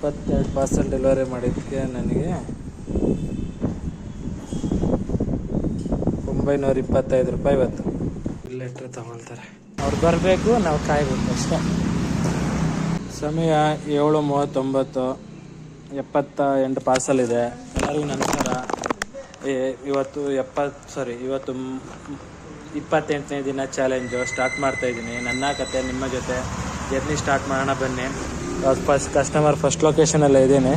22 parcel delivery ಮಾಡಿದ್ದಕ್ಕೆ ನನಗೆ 925 ರೂಪಾಯಿ ಇವತ್ತು ಲೆಟ್ರ್ ತಗೊಳ್ತಾರೆ. ಅವ್ರು ಬರಬೇಕು, ನಾವು ಕಾಯಬೇಕು ಅಷ್ಟೇ. ಸಮಯ 7:39. 78 ಪಾರ್ಸಲ್ ಇದೆ. ಎಲ್ಲರಿಗೂ ನಮಸ್ಕಾರ. ಇವತ್ತು 28ನೇ ದಿನ ಚಾಲೆಂಜು ಸ್ಟಾರ್ಟ್ ಮಾಡ್ತಾಯಿದ್ದೀನಿ. ನನ್ನ ಕತೆ ನಿಮ್ಮ ಜೊತೆ ಜರ್ನಿ ಸ್ಟಾರ್ಟ್ ಮಾಡೋಣ ಬನ್ನಿ. ಕಸ್ಟಮರ್ ಫಸ್ಟ್ ಲೊಕೇಶನಲ್ಲೇ ಇದ್ದೀನಿ.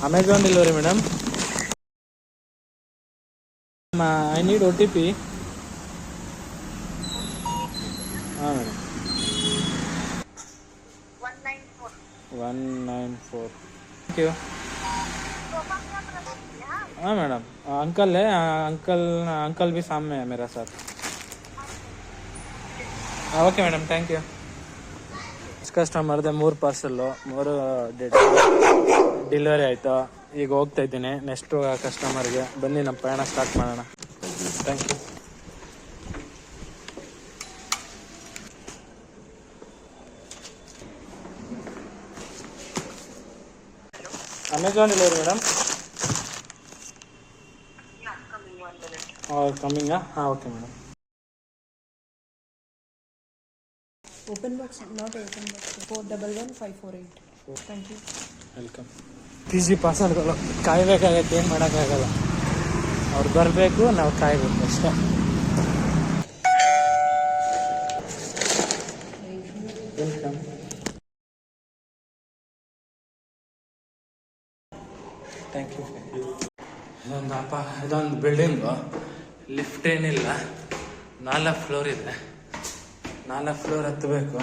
Amazon delivery madam. I need OTP. ಹಾಂ ಮೇಡಮ್. 194. Thank you. हाँ मैडम, अंकल है, अंकल भी सामने है मेरा साथ. Okay madam, thank you. ಕಸ್ಟಮರ್ದೆ 3 ಪಾರ್ಸಲ್ಲು 3 ಡೆಲಿವರಿ ಆಯಿತು. ಈಗ ಹೋಗ್ತಾ ಇದ್ದೀನಿ ನೆಕ್ಸ್ಟು ಕಸ್ಟಮರ್ಗೆ. ಬನ್ನಿ ನಮ್ಮ ಪ್ರಯಾಣ ಸ್ಟಾರ್ಟ್ ಮಾಡೋಣ. Thank you. Amazon delivery madam. ಕಮ್ಮಿಂಗಾ? ಹಾಂ, okay madam. Open box not open box 411548. Thank you. Welcome. ಈಸಿ ಪಾರ್ಸಲ್ಗಳು ಕಾಯಬೇಕಾಗತ್ತೆ, ಏನು ಮಾಡೋಕ್ಕಾಗಲ್ಲ. ಅವ್ರು ಬರಬೇಕು, ನಾವು ಕಾಯಬೇಕು ಅಷ್ಟೇ. ವೆಲ್ಕಮ್. Thank you. ಇದೊಂದು ಬಿಲ್ಡಿಂಗು, ಲಿಫ್ಟ್ ಏನಿಲ್ಲ, 4 ಫ್ಲೋರ್ ಇದೆ. 4 ಫ್ಲೋರ್ ಹತ್ತಬೇಕು.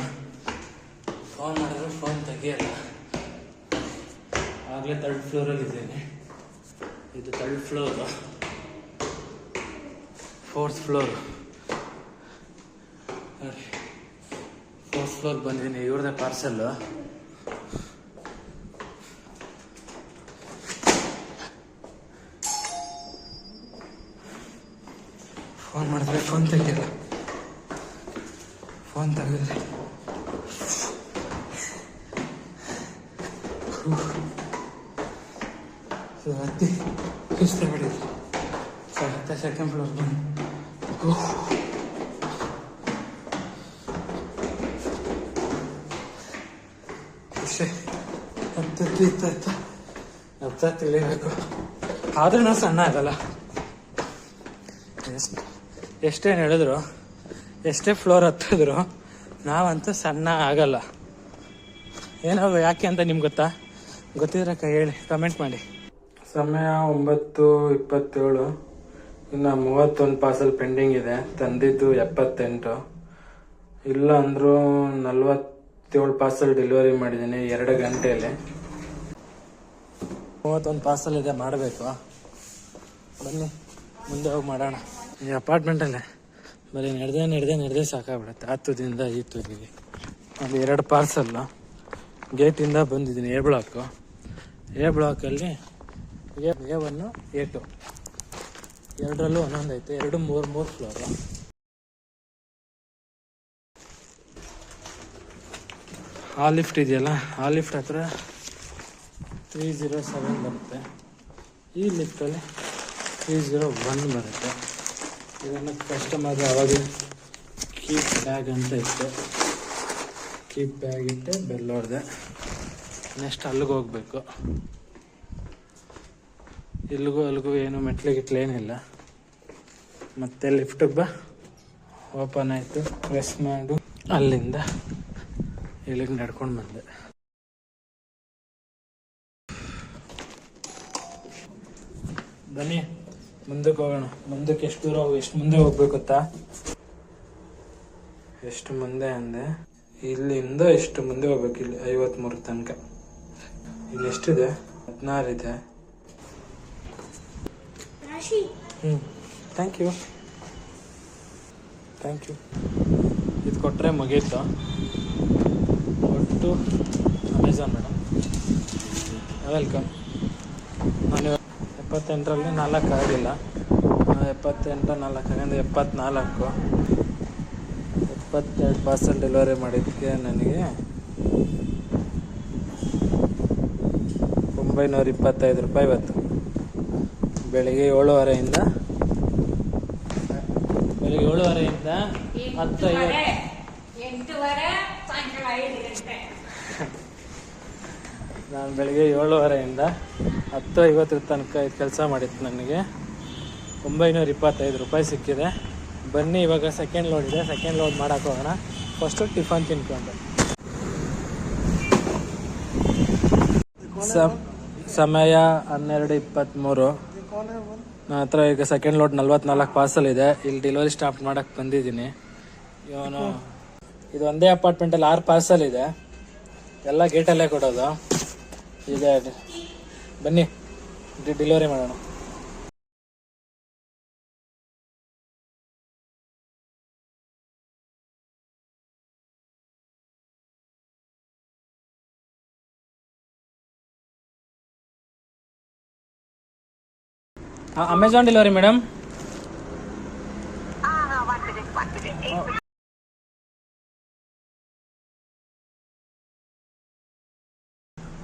ಫೋನ್ ಮಾಡಿದ್ರೆ ಫೋನ್ ತೆಗಿಯಲ್ಲ. ಆಗಲೇ 3rd ಫ್ಲೋರಲ್ಲಿ ಇದ್ದೀನಿ. ಇದು 3rd ಫ್ಲೋರು. 4th ಫ್ಲೋರು ನೋಡಿ. 4th ಫ್ಲೋರ್ ಬಂದಿದ್ದೀನಿ. ಇವ್ರದ್ದೇ ಪಾರ್ಸಲ್ಲು. ಫೋನ್ ಮಾಡಿದ್ರೆ ಫೋನ್ ತೆಗಿಯಲ್ಲ. ಫೋನ್ ತೆಗೆದ್ರೆ ಹತ್ತಿ ಸುಸ್ತ ಬಿಡಿದ್ರು. ಮತ್ತೆ 2nd ಫ್ಲೋರ್ ಬಂದು ಅಷ್ಟೇ. ಹತ್ತ ತಿಳಿಬೇಕು. ಆದ್ರೂ ನಾವು ಸಣ್ಣ ಆಗಲ್ಲ. ಎಷ್ಟೇನು ಹೇಳಿದ್ರು, ಎಷ್ಟೇ ಫ್ಲೋರ್ ಹತ್ತಿದ್ರು ನಾವಂತೂ ಸಣ್ಣ ಆಗಲ್ಲ. ಏನೋ ಯಾಕೆ ಅಂತ ನಿಮ್ಗೆ ಗೊತ್ತಿದ್ರೆ ಹೇಳಿ, ಕಮೆಂಟ್ ಮಾಡಿ. ಸಮಯ 9:27. ಇನ್ನು 31 ಪಾರ್ಸಲ್ ಪೆಂಡಿಂಗ್ ಇದೆ. ತಂದಿದ್ದು 78. ಇಲ್ಲ ಅಂದರೂ 47 ಪಾರ್ಸಲ್ ಡೆಲಿವರಿ ಮಾಡಿದ್ದೀನಿ 2 ಗಂಟೆಯಲ್ಲಿ. 31 ಪಾರ್ಸಲ್ ಇದೆ, ಮಾಡಬೇಕು. ಬನ್ನಿ ಮುಂದೆ ಹೋಗಿ ಮಾಡೋಣ. ಈ ಅಪಾರ್ಟ್ಮೆಂಟಲ್ಲೇ ಬರೀ ನಡೆದೇ ಸಾಕಾಗ್ಬಿಡುತ್ತೆ. ಆ ತುದಿಯಿಂದ ಈ ತುದಿಗೆ. ಅಲ್ಲಿ 2 ಪಾರ್ಸಲ್ಲು ಗೇಟಿಂದ ಬಂದಿದ್ದೀನಿ. A block. A ಬ್ಲಾಕಲ್ಲಿ A1 A2 ಎರಡರಲ್ಲೂ ಒಂದೊಂದು ಐತೆ. 2 3 ಫ್ಲೋರು. ಆ ಲಿಫ್ಟ್ ಇದೆಯಲ್ಲ, ಆ ಲಿಫ್ಟ್ ಹತ್ರ 307 ಬರುತ್ತೆ. ಈ ಲಿಫ್ಟಲ್ಲಿ 301 ಬರುತ್ತೆ. ಇದನ್ನು ಕಸ್ಟಮರ್ ಅವಾಗ ಕೀಪ್ ಬ್ಯಾಗ್ ಅಂತ ಇತ್ತು. ಕೀಪ್ ಬ್ಯಾಗ್ ಇಟ್ಟು ಬೆಲ್ ಹೊಡೆದೆ. ನೆಕ್ಸ್ಟ್ ಅಲ್ಲಿಗೆ ಹೋಗ್ಬೇಕು. ಅಲ್ಲಿಗೂ ಏನು ಮೆಟ್ಲಿಗಿಟ್ಲೇನಿಲ್ಲ. ಮತ್ತೆ ಲಿಫ್ಟಿಗೆ ಬಾ, ಓಪನ್ ಆಯಿತು. ಪ್ರೆಸ್ ಮಾಡು. ಅಲ್ಲಿಂದ ಇಲ್ಲಿಗೆ ನಡ್ಕೊಂಡು ಬಂದೆ. ಬನ್ನಿ ಮುಂದಕ್ಕೆ ಹೋಗೋಣ. ಮುಂದಕ್ಕೆ ಎಷ್ಟು ಮುಂದೆ ಹೋಗ್ಬೇಕು ಗೊತ್ತಾ? ಎಷ್ಟು ಮುಂದೆ ಅಂದೆ, ಇಲ್ಲಿಂದ ಎಷ್ಟು ಮುಂದೆ ಹೋಗ್ಬೇಕು. ಇಲ್ಲಿ 53 ತನಕ. ಇಲ್ಲಿ ಎಷ್ಟಿದೆ? 16 ಇದೆ. Thank you. ಇದು ಕೊಟ್ಟರೆ ಮುಗೀತು. ಒಟ್ಟು ಅಮೆಝಾನ್ ಮೇಡಮ್. ವೆಲ್ಕಮ್. ನಾನು 78ರಲ್ಲಿ 4 ಆಗಿಲ್ಲ. 78 4 ಅಂದರೆ 74. 72 ಪಾರ್ಸಲ್ ಡೆಲಿವರಿ ಮಾಡಿದ್ದಕ್ಕೆ ನನಗೆ 925 ರೂಪಾಯಿ ಇವತ್ತು. ಬೆಳಿಗ್ಗೆ 7:30 ನಾನು ಬೆಳಿಗ್ಗೆ 7:30 10:50 ತನಕ ಇದು ಕೆಲಸ ಮಾಡಿತ್ತು. ನನಗೆ 925 ರೂಪಾಯಿ ಸಿಕ್ಕಿದೆ. ಬನ್ನಿ ಇವಾಗ ಸೆಕೆಂಡ್ ಲೋಡ್ ಇದೆ, ಸೆಕೆಂಡ್ ಲೋಡ್ ಮಾಡೋಕೆ ಹೋಗೋಣ. ಫಸ್ಟು ಟಿಫನ್ ತಿನ್ಕೊಂಡು. ಸಮಯ 12:23. ನನ್ನ ಹತ್ರ ಈಗ ಸೆಕೆಂಡ್ ಲೋಡ್ 44 ಪಾರ್ಸಲ್ ಇದೆ. ಇಲ್ಲಿ ಡೆಲಿವರಿ ಸ್ಟಾರ್ಟ್ ಮಾಡೋಕ್ಕೆ ಬಂದಿದ್ದೀನಿ. ಇವನು ಇದು ಒಂದೇ ಅಪಾರ್ಟ್ಮೆಂಟಲ್ಲಿ 6 ಪಾರ್ಸಲ್ ಇದೆ. ಎಲ್ಲ ಗೇಟಲ್ಲೇ ಕೊಡೋದು. ಈಗ ಬನ್ನಿ ಡೆಲಿವರಿ ಮಾಡೋಣ. Amazon delivery madam.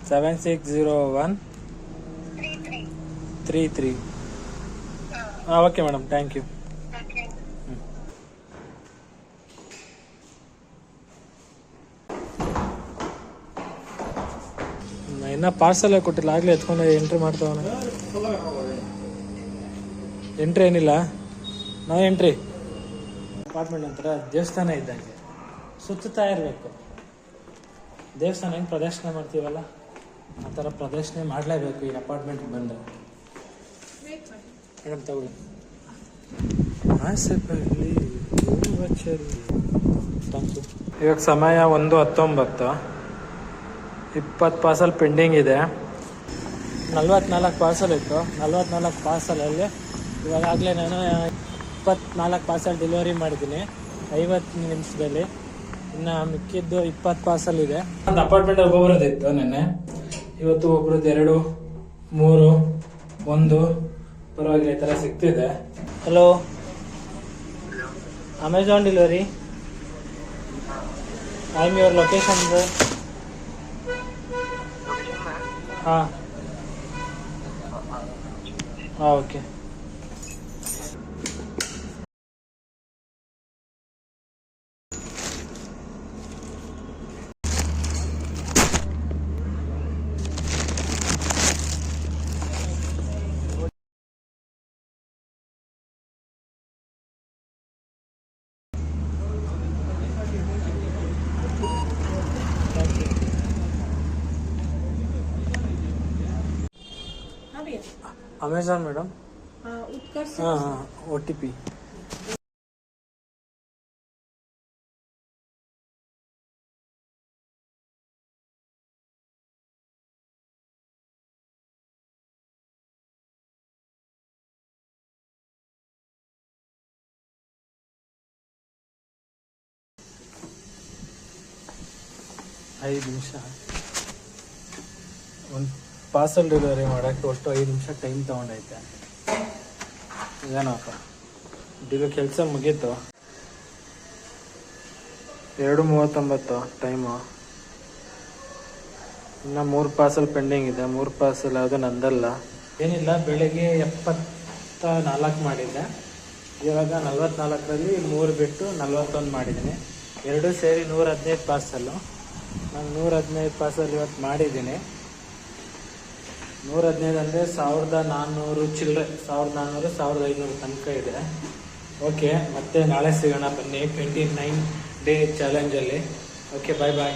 Seven 60133. Okay madam, thank you. ಇನ್ನೂ ಪಾರ್ಸಲ್ ಕೊಟ್ಟಿಲ್ಲ, ಆಗಲೇ ಎತ್ಕೊಂಡು ಎಂಟ್ರಿ ಮಾಡ್ತಾವನ. ಎಂಟ್ರಿ ಏನಿಲ್ಲ, ನಾವು ಎಂಟ್ರಿ. ಅಪಾರ್ಟ್ಮೆಂಟ್ ಒಂಥರ ದೇವಸ್ಥಾನ ಇದ್ದಂಗೆ ಸುತ್ತುತ್ತಾ ಇರಬೇಕು. ದೇವಸ್ಥಾನ ಹೆಂಗೆ ಪ್ರದರ್ಶನ ಮಾಡ್ತೀವಲ್ಲ ಆ ಥರ ಪ್ರದರ್ಶನ ಮಾಡಲೇಬೇಕು ಈ ಅಪಾರ್ಟ್ಮೆಂಟ್ಗೆ ಬಂದರೆ. ಮೇಡಮ್ ತಗೊಳ್ಳಿ. ಇವಾಗ ಸಮಯ 1:19. 20 ಪಾರ್ಸಲ್ ಪೆಂಡಿಂಗ್ ಇದೆ. 44 ಪಾರ್ಸಲ್ ಇತ್ತು. 44 ಪಾರ್ಸಲಲ್ಲಿ ಇವಾಗಲೇ ನಾನು 24 ಪಾರ್ಸಲ್ ಡೆಲಿವರಿ ಮಾಡಿದ್ದೀನಿ 50 ನಿಮಿಷದಲ್ಲಿ. ಇನ್ನು ಮಿಕ್ಕಿದ್ದು 20 ಪಾರ್ಸಲ್ ಇದೆ. ಒಂದು ಅಪಾರ್ಟ್ಮೆಂಟಲ್ಲಿ ಒಬ್ಬರದಿತ್ತು ನೆನ್ನೆ. ಇವತ್ತು ಒಬ್ರದ್ದು 2, 3, 1 ಪರವಾಗಿಲ್ಲ ಈ ಥರ ಸಿಗ್ತಿದೆ. Hello, Amazon delivery. I am your location. ಹಾಂ ಓಕೆ. Amazon madam. उत्कर्ष. हाँ OTP. ಐದು ನಿಮಿಷ ಒಂದು ಪಾರ್ಸಲ್ ಡೆಲಿವರಿ ಮಾಡೋಕ್ಕೆ ಒಟ್ಟು 5 ನಿಮಿಷ ಟೈಮ್ ತೊಗೊಂಡೈತೆ. ಏನಪ್ಪ ಇದು ಕೆಲಸ ಮುಗೀತು. 2:39 ಟೈಮು. ಇನ್ನು 3 ಪಾರ್ಸಲ್ ಪೆಂಡಿಂಗ್ ಇದೆ. 3 ಪಾರ್ಸಲ್ ಯಾವುದು ನಂದಲ್ಲ. ಏನಿಲ್ಲ, ಬೆಳಗ್ಗೆ 74 ಮಾಡಿದ್ದೆ. ಇವಾಗ 44ರಲ್ಲಿ 3 ಬಿಟ್ಟು 41 ಮಾಡಿದ್ದೀನಿ. 2 ಸೇರಿ 115 ಪಾರ್ಸಲ್ಲು. ನಾನು 115 ಪಾರ್ಸಲ್ ಇವತ್ತು ಮಾಡಿದ್ದೀನಿ. 115 ಅಂದರೆ 1400 ಚಿಲ್ಲರೆ, 1400 1500 ತನಕ ಇದೆ. ಓಕೆ, ಮತ್ತೆ ನಾಳೆ ಸಿಗೋಣ ಬನ್ನಿ 29 ಡೇ ಚಾಲೆಂಜಲ್ಲಿ. ಓಕೆ, ಬಾಯ್ ಬಾಯ್.